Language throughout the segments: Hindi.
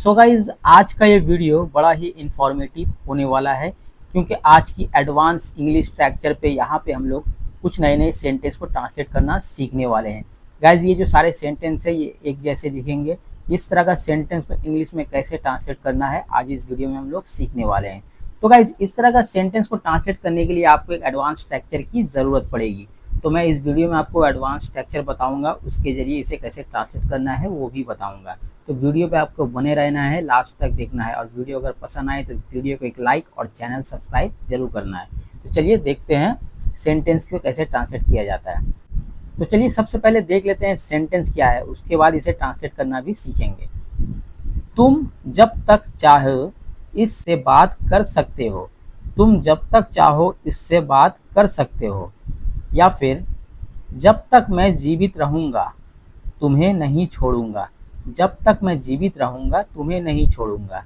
सो गाइज आज का ये वीडियो बड़ा ही इंफॉर्मेटिव होने वाला है क्योंकि आज की एडवांस इंग्लिश स्ट्रक्चर पे यहाँ पे हम लोग कुछ नए नए सेंटेंस को ट्रांसलेट करना सीखने वाले हैं। गाइज ये जो सारे सेंटेंस है ये एक जैसे दिखेंगे, इस तरह का सेंटेंस को इंग्लिश में कैसे ट्रांसलेट करना है आज इस वीडियो में हम लोग सीखने वाले हैं। तो गाइज इस तरह का सेंटेंस को ट्रांसलेट करने के लिए आपको एक एडवांस स्ट्रक्चर की ज़रूरत पड़ेगी। तो मैं इस वीडियो में आपको एडवांस स्ट्रक्चर बताऊंगा, उसके जरिए इसे कैसे ट्रांसलेट करना है वो भी बताऊंगा। तो वीडियो पे आपको बने रहना है, लास्ट तक देखना है और वीडियो अगर पसंद आए तो वीडियो को एक लाइक और चैनल सब्सक्राइब जरूर करना है। तो चलिए देखते हैं सेंटेंस को कैसे ट्रांसलेट किया जाता है। तो चलिए सबसे पहले देख लेते हैं सेंटेंस क्या है, उसके बाद इसे ट्रांसलेट करना भी सीखेंगे। तुम जब तक चाहो इससे बात कर सकते हो। तुम जब तक चाहो इससे बात कर सकते हो। या फिर जब तक मैं जीवित रहूँगा तुम्हें नहीं छोड़ूंगा। जब तक मैं जीवित रहूँगा तुम्हें नहीं छोड़ूंगा।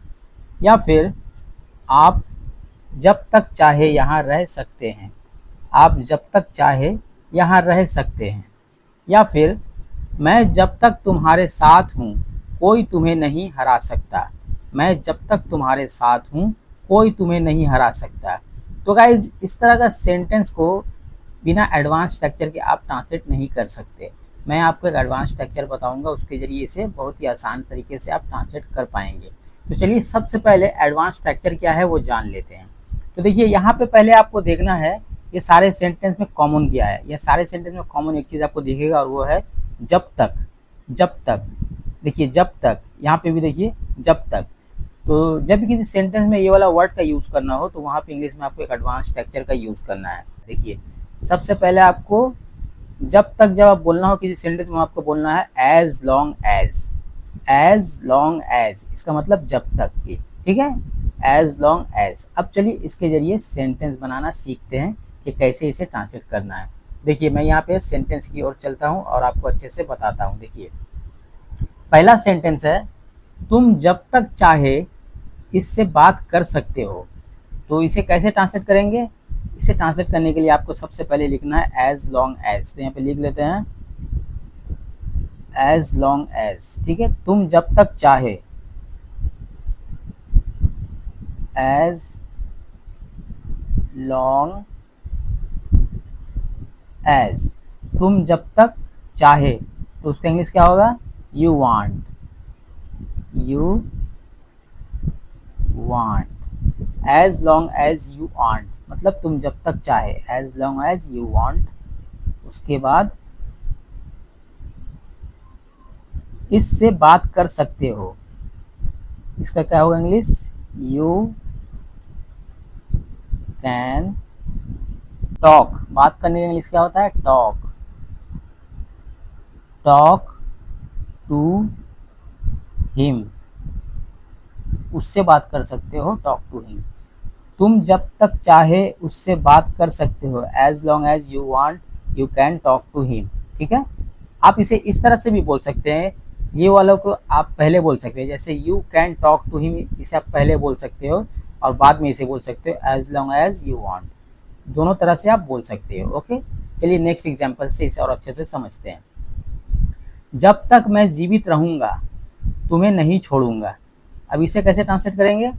या फिर आप जब तक चाहे यहाँ रह सकते हैं। आप जब तक चाहे यहाँ रह सकते हैं। या फिर मैं जब तक तुम्हारे साथ हूँ कोई तुम्हें नहीं हरा सकता। मैं जब तक तुम्हारे साथ हूँ कोई तुम्हें नहीं हरा सकता। तो गाइज इस तरह का सेंटेंस को बिना एडवांस स्ट्रक्चर के आप ट्रांसलेट नहीं कर सकते। मैं आपको एक एडवांस स्ट्रक्चर बताऊंगा, उसके ज़रिए इसे बहुत ही आसान तरीके से आप ट्रांसलेट कर पाएंगे। तो चलिए सबसे पहले एडवांस स्ट्रक्चर क्या है वो जान लेते हैं। तो देखिए यहाँ पे पहले आपको देखना है ये सारे सेंटेंस में कॉमन क्या है। ये सारे सेंटेंस में कॉमन एक चीज़ आपको दिखेगा और वो है जब तक। जब तक देखिए, जब तक यहाँ पे भी देखिए जब तक। तो जब भी किसी सेंटेंस में ये वाला वर्ड का यूज़ करना हो तो वहाँ पे इंग्लिश में आपको एक एडवांस स्ट्रक्चर का यूज़ करना है। देखिए सबसे पहले आपको जब तक जब आप बोलना हो किसी सेंटेंस में आपको बोलना है as long as. As long as इसका मतलब जब तक की, ठीक है, एज लॉन्ग एज। अब चलिए इसके जरिए सेंटेंस बनाना सीखते हैं कि कैसे इसे ट्रांसलेट करना है। देखिए मैं यहाँ पे सेंटेंस की ओर चलता हूँ और आपको अच्छे से बताता हूँ। देखिए पहला सेंटेंस है तुम जब तक चाहे इससे बात कर सकते हो। तो इसे कैसे ट्रांसलेट करेंगे? इसे ट्रांसलेट करने के लिए आपको सबसे पहले लिखना है एज लॉन्ग एज। तो यहाँ पे लिख लेते हैं एज लॉन्ग एज, ठीक है। तुम जब तक चाहे, एज लॉन्ग एज, तुम जब तक चाहे तो उसका इंग्लिश क्या होगा? You want. You want. As long as you want मतलब तुम जब तक चाहे, as long as you want. उसके बाद इससे बात कर सकते हो, इसका क्या होगा इंग्लिश? You can talk. बात करने का इंग्लिश क्या होता है? टॉक। टॉक टू हिम, उससे बात कर सकते हो, टॉक टू हिम। तुम जब तक चाहे उससे बात कर सकते हो, as long as you want you can talk to him, ठीक है। आप इसे इस तरह से भी बोल सकते हैं, ये वालों को आप पहले बोल सकते हैं, जैसे you can talk to him इसे आप पहले बोल सकते हो और बाद में इसे बोल सकते हो as long as you want. दोनों तरह से आप बोल सकते हो, ओके। चलिए नेक्स्ट एग्जांपल से इसे और अच्छे से समझते हैं। जब तक मैं जीवित रहूँगा तुम्हें नहीं छोड़ूंगा। अब इसे कैसे ट्रांसलेट करेंगे?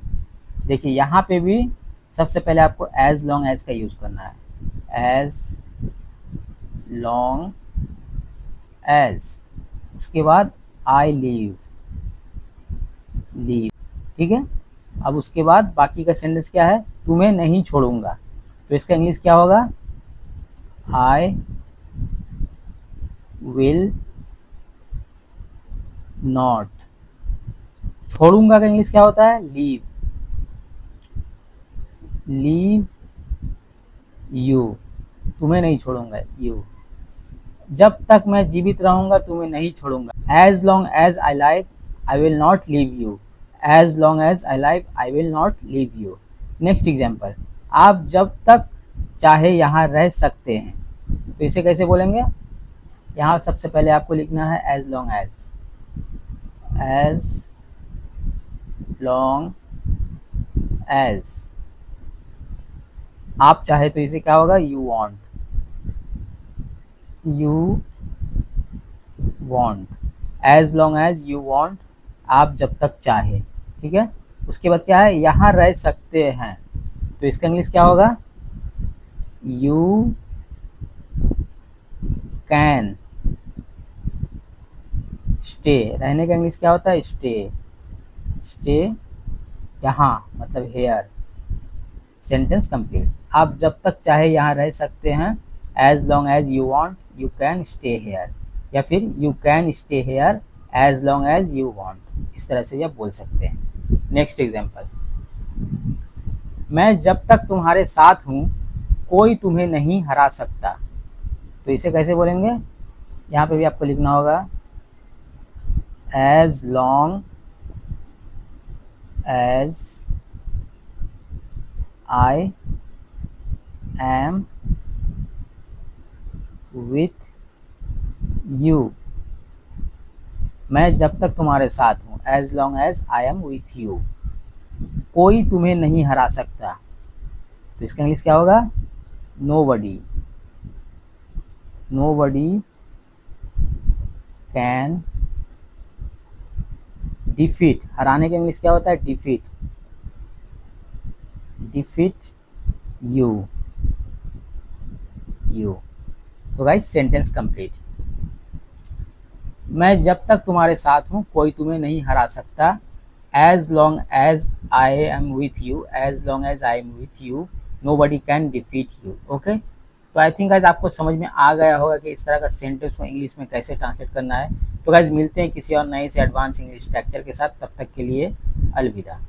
देखिए यहाँ पे भी सबसे पहले आपको एज लॉन्ग एज का यूज़ करना है, एज लॉन्ग एज। उसके बाद आई लीव, लीव, ठीक है। अब उसके बाद बाकी का सेंटेंस क्या है? तुम्हें नहीं छोड़ूंगा। तो इसका इंग्लिश क्या होगा? आई विल नॉट। छोड़ूंगा का इंग्लिश क्या होता है? लीव। लीव यू, तुम्हें नहीं छोड़ूंगा, यू। जब तक मैं जीवित रहूंगा तुम्हें नहीं छोड़ूंगा, as long as I live I will not leave you. As long as I live I will not leave you. Next example, आप जब तक चाहे यहाँ रह सकते हैं। तो इसे कैसे बोलेंगे? यहाँ सबसे पहले आपको लिखना है as long as. As long as आप चाहे तो इसे क्या होगा? You want. You want, as long as you want आप जब तक चाहे, ठीक है। उसके बाद क्या है, यहाँ रह सकते हैं, तो इसका इंग्लिश क्या होगा, यू कैन स्टे। रहने का इंग्लिश क्या होता है, स्टे। स्टे यहाँ मतलब हेयर। Sentence complete. आप जब तक चाहे यहाँ रह सकते हैं, as long as you want you can stay here, या फिर you can stay here as long as you want, इस तरह से भी आप बोल सकते हैं। नेक्स्ट एग्जांपल, मैं जब तक तुम्हारे साथ हूँ कोई तुम्हें नहीं हरा सकता। तो इसे कैसे बोलेंगे, यहाँ पे भी आपको लिखना होगा, as long as I am with you. मैं जब तक तुम्हारे साथ हूँ, as long as I am with you, कोई तुम्हें नहीं हरा सकता। तो इसका इंग्लिश क्या होगा, नोबडी। Nobody can defeat. हराने का इंग्लिश क्या होता है, डिफीट। Defeat you. यू। तो गाइस सेंटेंस कंप्लीट। मैं जब तक तुम्हारे साथ हूँ कोई तुम्हें नहीं हरा सकता, as long as I am with you, as long as I am with you, nobody can defeat you. Okay, तो आई थिंक गाइज आपको समझ में आ गया होगा कि इस तरह का सेंटेंस को इंग्लिश में कैसे ट्रांसलेट करना है। तो गाइज मिलते हैं किसी और नए से एडवांस इंग्लिश स्ट्रक्चर के साथ, तब तक के लिए अलविदा।